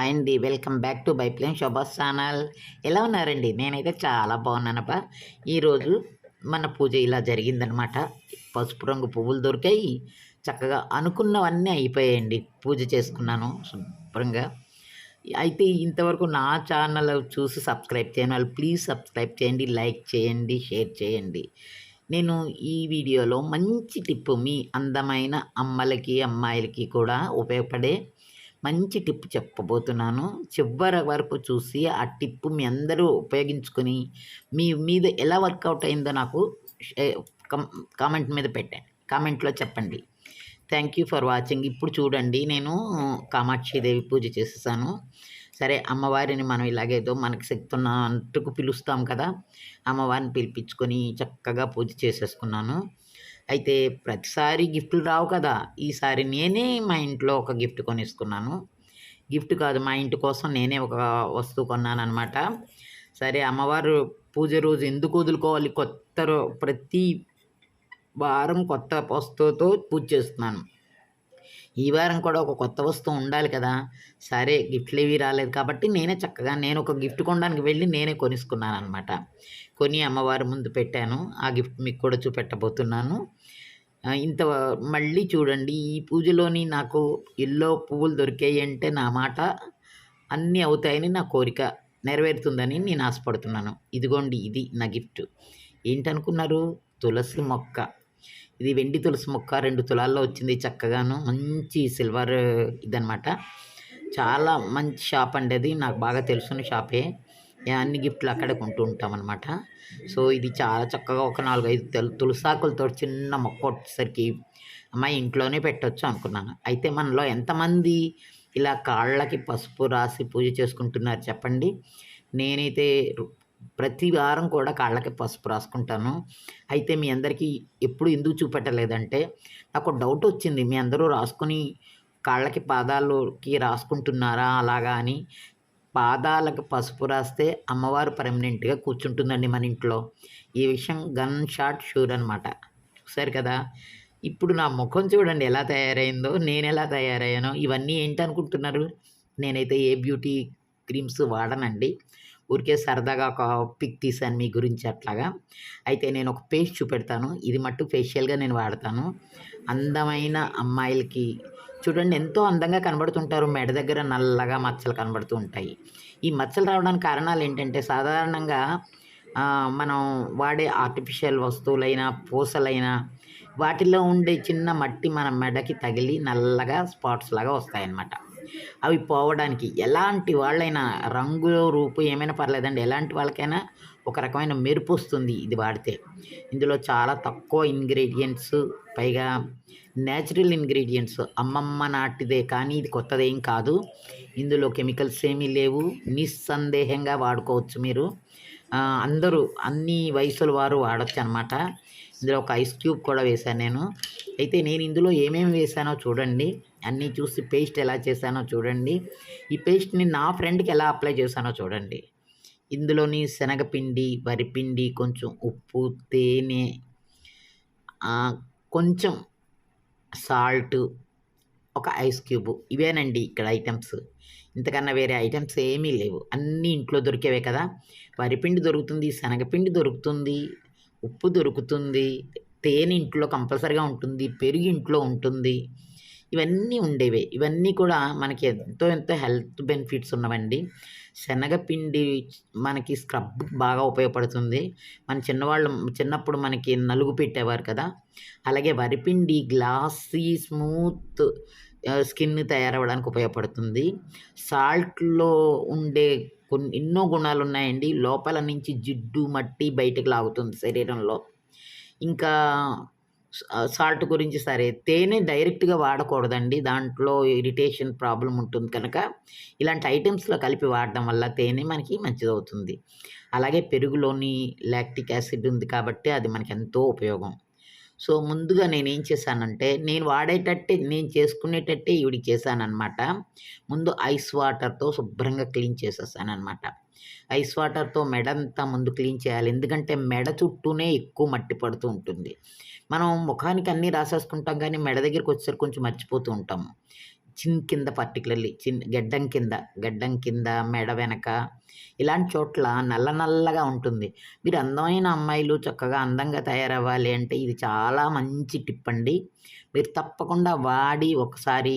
Hi అండి, welcome back to బైప్లేన్శోభా channel. ఎలా ఉన్నారండి? నేనైతే చాలా బాగున్నానబ్బా. ఈరోజు మన పూజ ఇలా జరిగిందనమాట. పసుపు రంగు పువ్వులు దొరికాయి, చక్కగా అనుకున్నవన్నీ అయిపోయాయండి. పూజ చేసుకున్నాను శుభ్రంగా. అయితే ఇంతవరకు నా ఛానల్ చూసి సబ్స్క్రైబ్ చేయని వాళ్ళు ప్లీజ్ సబ్స్క్రైబ్ చేయండి, లైక్ చేయండి, షేర్ చేయండి. నేను ఈ వీడియోలో మంచి టిప్పు మీ అందమైన అమ్మలకి అమ్మాయిలకి కూడా ఉపయోగపడే మంచి టిప్ చెప్పబోతున్నాను. చివరి వరకు చూసి ఆ టిప్పు మీ అందరూ ఉపయోగించుకొని మీ మీద ఎలా వర్కౌట్ అయిందో నాకు కామెంట్ మీద పెట్టండి, కామెంట్లో చెప్పండి. Thank you for watching. ఇప్పుడు చూడండి, నేను కామాక్షిదేవి పూజ చేసేసాను. సరే, అమ్మవారిని మనం ఇలాగేదో మనకి శక్తి ఉన్నట్టుకు పిలుస్తాం కదా, అమ్మవారిని పిలిపించుకొని చక్కగా పూజ చేసేసుకున్నాను. అయితే ప్రతిసారి గిఫ్ట్లు రావు కదా, ఈసారి నేనే మా ఇంట్లో ఒక గిఫ్ట్ కొనేసుకున్నాను. గిఫ్ట్ కాదు, మా ఇంటి కోసం నేనే ఒక వస్తువు కొన్నాను అనమాట. సరే, అమ్మవారు పూజ రోజు ఎందుకు వదులుకోవాలి, ప్రతి వారం కొత్త వస్తువుతో పూజ చేస్తున్నాను. ఈ వారం కూడా ఒక కొత్త వస్తువు ఉండాలి కదా. సరే, గిఫ్ట్లు ఏవి రాలేదు కాబట్టి నేను ఒక గిఫ్ట్ కొనడానికి వెళ్ళి నేనే కొనుక్కున్నాను అనమాట. కొని అమ్మవారి ముందు పెట్టాను. ఆ గిఫ్ట్ మీకు కూడా చూపెట్టబోతున్నాను. మళ్ళీ చూడండి, ఈ పూజలోని నాకు ఎల్లో పువ్వులు దొరికాయి అంటే నా మాట అన్నీ అవుతాయని, నా కోరిక నెరవేరుతుందని నేను ఆశపడుతున్నాను. ఇదిగోండి, ఇది నా గిఫ్ట్. ఏంటనుకున్నారు? తులసి మొక్క. ఇది వెండి తులసి మొక్క 2 తులాల్లో వచ్చింది. చక్కగాను మంచి సిల్వర్ ఇదనమాట. చాలా మంచి షాప్ అండి అది, నాకు బాగా తెలుసున్న షాపే. అన్ని గిఫ్ట్లు అక్కడే కొంటూ ఉంటామన్నమాట. సో ఇది చాలా చక్కగా ఒక 4-5 తులసాకులతో చిన్న మొక్క వచ్చేసరికి అమ్మాయి ఇంట్లోనే పెట్టవచ్చు అనుకున్నాను. అయితే మనలో ఎంతమంది ఇలా కాళ్ళకి పసుపు రాసి పూజ చేసుకుంటున్నారు చెప్పండి? నేనైతే ప్రతి వారం కూడా కాళ్ళకి పసుపు రాసుకుంటాను. అయితే మీ అందరికీ ఎప్పుడు ఎందుకు చూపెట్టలేదంటే, నాకు డౌట్ వచ్చింది, మీ అందరూ రాసుకొని కాళ్ళకి పాదాలకి రాసుకుంటున్నారా అలాగా అని. పాదాలకు పసుపు రాస్తే అమ్మవారు పర్మనెంట్గా కూర్చుంటుందండి మన ఇంట్లో. ఈ విషయం గన్ షాట్ షూర్ అనమాట. చూసారు కదా, ఇప్పుడు నా ముఖం చూడండి ఎలా తయారైందో, నేను ఎలా తయారయ్యానో. ఇవన్నీ ఏంటనుకుంటున్నారు? నేనైతే ఏ బ్యూటీ క్రీమ్స్ వాడనండి, ఊరికే సరదాగా ఒక పిక్ తీసాను మీ గురించి అట్లాగా. అయితే నేను ఒక పేస్ట్ చూపెడతాను, ఇది మట్టు ఫేషియల్గా నేను వాడతాను. అందమైన అమ్మాయిలకి చూడండి ఎంతో అందంగా కనబడుతుంటారు, మెడ దగ్గర నల్లగా మచ్చలు కనబడుతూ ఉంటాయి. ఈ మచ్చలు రావడానికి కారణాలు ఏంటంటే, సాధారణంగా మనం వాడే ఆర్టిఫిషియల్ వస్తువులైనా పూసలైనా వాటిలో ఉండే చిన్న మట్టి మన మెడకి తగిలి నల్లగా స్పాట్స్ లాగా వస్తాయన్నమాట. అవి పోవడానికి ఎలాంటి వాళ్ళైనా, రంగు రూపు ఏమైనా పర్లేదండి, ఎలాంటి వాళ్ళకైనా ఒక రకమైన మెరుపు వస్తుంది ఇది వాడితే. ఇందులో చాలా తక్కువ ఇంగ్రీడియంట్స్, పైగా న్యాచురల్ ఇంగ్రీడియంట్స్, అమ్మమ్మ నాటిదే కానీ ఇది కొత్తదేం కాదు. ఇందులో కెమికల్స్ ఏమీ లేవు, నిస్సందేహంగా వాడుకోవచ్చు మీరు. అందరూ అన్ని వయసుల వారు వాడచ్చు అనమాట. ఇందులో ఒక ఐస్ క్యూబ్ కూడా వేశాను నేను. అయితే నేను ఇందులో ఏమేమి వేశానో చూడండి, అన్నీ చూసి పేస్ట్ ఎలా చేశానో చూడండి. ఈ పేస్ట్ని నా ఫ్రెండ్కి ఎలా అప్లై చేశానో చూడండి. ఇందులోని శనగపిండి, వరిపిండి, కొంచెం ఉప్పు, తేనె, కొంచెం సాల్ట్, ఒక ఐస్ క్యూబ్, ఇవేనండి ఇక్కడ ఐటమ్స్. ఇంతకన్నా వేరే ఐటమ్స్ ఏమీ లేవు, అన్నీ ఇంట్లో దొరికేవే కదా. వరిపిండి దొరుకుతుంది, శనగపిండి దొరుకుతుంది, ఉప్పు దొరుకుతుంది, తేనె ఇంట్లో కంపల్సరీగా ఉంటుంది, పెరుగు ఇంట్లో ఉంటుంది, ఇవన్నీ ఉండేవే. ఇవన్నీ కూడా మనకి ఎంతో హెల్త్ బెనిఫిట్స్ ఉన్నవండి. శనగపిండి మనకి స్క్రబ్ బాగా ఉపయోగపడుతుంది. చిన్నప్పుడు మనకి నలుగు పెట్టేవారు కదా, అలాగే వరిపిండి గ్లాసీ స్మూత్ స్కిన్ తయారవ్వడానికి ఉపయోగపడుతుంది. సాల్ట్లో ఉండే ఎన్నో గుణాలు ఉన్నాయండి. లోపల నుంచి జిడ్డు మట్టి బయటకు లాగుతుంది శరీరంలో. ఇంకా సాల్ట్ గురించి సరే, తేనె డైరెక్ట్గా వాడకూడదండి, దాంట్లో ఇరిటేషన్ ప్రాబ్లం ఉంటుంది కనుక ఇలాంటి ఐటమ్స్లో కలిపి వాడడం వల్ల తేనె మనకి మంచిదవుతుంది. అలాగే పెరుగులోని లాక్టిక్ యాసిడ్ ఉంది కాబట్టి అది మనకి ఎంతో ఉపయోగం. సో ముందుగా నేనేం చేశానంటే, నేను చేసుకునేటట్టే ఈవిడికి చేశానన్నమాట. ముందు ఐస్ వాటర్తో శుభ్రంగా క్లీన్ చేసేసానమాట. ఐస్ వాటర్తో మెడంతా ముందు క్లీన్ చేయాలి, ఎందుకంటే మెడ చుట్టూనే ఎక్కువ మట్టి పడుతూ ఉంటుంది. మనం ముఖానికి అన్నీ రాసేసుకుంటాం కానీ మెడ దగ్గరికి వచ్చేసరికి కొంచెం మర్చిపోతూ ఉంటాము. చిన్ కింద పర్టికులర్లీ గడ్డం కింద మెడ వెనక ఇలాంటి చోట్ల నల్లగా ఉంటుంది. మీరు అందమైన అమ్మాయిలు చక్కగా అందంగా తయారవ్వాలి అంటే ఇది చాలా మంచి టిప్ అండి. మీరు తప్పకుండా వాడి ఒకసారి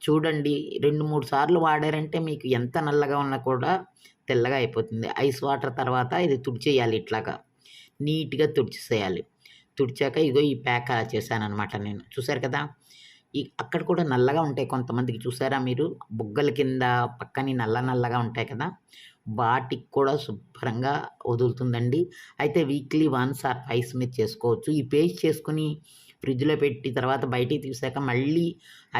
చూడండి. 2, 3 సార్లు వాడారంటే మీకు ఎంత నల్లగా ఉన్నా కూడా తెల్లగా అయిపోతుంది. ఐస్ వాటర్ తర్వాత ఇది తుడిచేయాలి ఇట్లాగా. నీట్‌గా తుడిచేసేయాలి. తుడిచాక ఇగో ఈ ప్యాక్ అలా చేశాననమాట నేను. చూసారు కదా! అక్కడ కూడా నల్లగా ఉంటాయి కొంతమందికి చూసారా మీరు? బుగ్గల కింద పక్కనే నల్లగా ఉంటాయి కదా! వాటికి కూడా శుభ్రంగా వదులుతుందండి. అయితే వీక్లీ వన్స్ ఆర్ ట్వైస్ మీరు చేసుకోవచ్చు. ఈ పేస్ట్ చేసుకొని ఫ్రిడ్జ్‌లో పెట్టి తర్వాత బయటికి తీసాక మళ్ళీ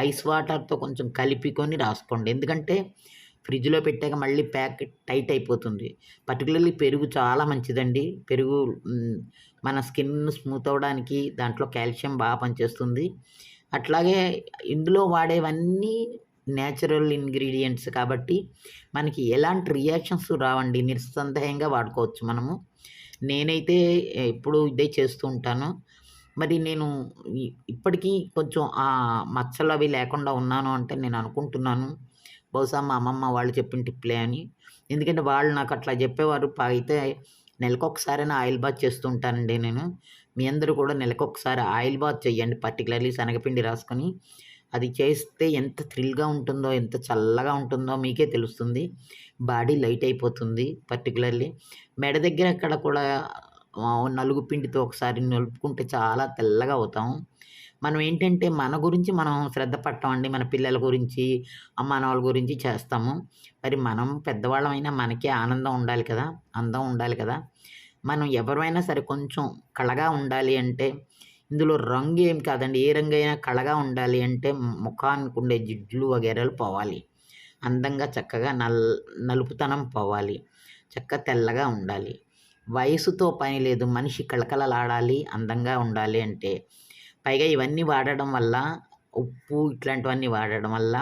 ఐస్ వాటర్‌తో కొంచెం కలిపికొని రాసుకోండి. ఎందుకంటే ఫ్రిడ్జ్‌లో పెట్టాక మళ్ళీ ప్యాక్ టైట్ అయిపోతుంది. పర్టికులర్లీ పెరుగు చాలా మంచిదండి. పెరుగు మన స్కిన్ స్మూత్ అవ్వడానికి దాంట్లో కాల్షియం బాగా పనిచేస్తుంది. అట్లాగే ఇందులో వాడేవన్నీ నేచురల్ ఇంగ్రీడియెంట్స్ కాబట్టి మనకి ఎలాంటి రియాక్షన్స్ రావండి. నిస్సందేహంగా వాడుకోవచ్చు మనము. నేనైతే ఎప్పుడూ ఇదే చేస్తూ ఉంటాను. మరి నేను ఇప్పటికీ కొంచెం ఆ మచ్చలు అవి లేకుండా ఉన్నాను అంటే నేను అనుకుంటున్నాను. బహుశా మా అమ్మమ్మ వాళ్ళు చెప్పిన టిప్పులే అని. ఎందుకంటే వాళ్ళు నాకు అట్లా చెప్పేవారు. అయితే నెలకొకసారైనా ఆయిల్ బాత్ చేస్తూ ఉంటానండి నేను. మీ అందరూ కూడా నెలకొకసారి ఆయిల్ బాత్ చేయండి. పర్టికులర్లీ శనగపిండి రాసుకొని. అది చేస్తే ఎంత థ్రిల్‌గా ఉంటుందో, ఎంత చల్లగా ఉంటుందో మీకే తెలుస్తుంది. బాడీ లైట్ అయిపోతుంది. పర్టికులర్లీ మెడ దగ్గర అక్కడ కూడా నలుగు పిండితో ఒకసారి నలుపుకుంటే చాలా తెల్లగా అవుతాం. మనం ఏంటంటే మన గురించి మనం శ్రద్ధ పట్టమండి. మన పిల్లల గురించి, అమ్మానాన్నల గురించి చేస్తాము. మరి మనం పెద్దవాళ్ళమైనా మనకే ఆనందం ఉండాలి కదా! అందం ఉండాలి కదా! మనం ఎవరైనా సరే కొంచెం కళగా ఉండాలి అంటే ఇందులో రంగు ఏం కాదండి. ఏ రంగైనా కళగా ఉండాలి అంటే ముఖానికి ఉండే జిడ్లు వగైరాలు పోవాలి. అందంగా చక్కగా నలుపుతనం పోవాలి. తెల్లగా ఉండాలి. వయసుతో పని లేదు. మనిషి కళకళలాడాలి, అందంగా ఉండాలి అంటే. పైగా ఇవన్నీ వాడడం వల్ల ఉప్పు ఇట్లాంటివన్నీ వాడడం వల్ల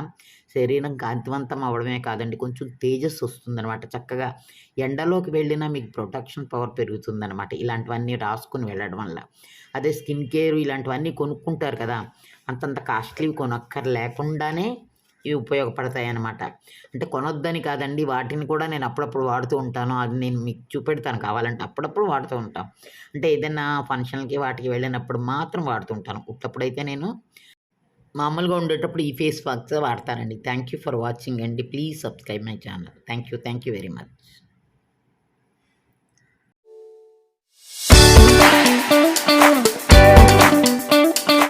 శరీరం కాంతివంతం అవ్వడమే కాదండి, కొంచెం తేజస్సు వస్తుందనమాట. చక్కగా ఎండలోకి వెళ్ళినా మీకు ప్రొటెక్షన్ పవర్ పెరుగుతుందనమాట ఇలాంటివన్నీ రాసుకొని వెళ్ళడం వల్ల. అదే స్కిన్ కేర్ ఇలాంటివన్నీ కొనుక్కుంటారు కదా! అంతంత కాస్ట్లీవి కొనక్కర్లేకుండానే ఇవి ఉపయోగపడతాయన్నమాట. అంటే కొనొద్దని కాదండి, వాటిని కూడా నేను అప్పుడప్పుడు వాడుతూ ఉంటాను. అది నేను మీకు చూపెడతాను కావాలంటే. అప్పుడప్పుడు వాడుతూ ఉంటాం. అంటే ఏదైనా ఫంక్షన్‌కి వాటికి వెళ్ళినప్పుడు మాత్రం వాడుతూ ఉంటాను. ఉత్తప్పుడైతే నేను మామూలుగా ఉండేటప్పుడు ఈ ఫేస్ ప్యాక్సే వాడతానండి. థ్యాంక్ యూ ఫర్ వాచింగ్ అండి. Please subscribe my channel. Thank you very much.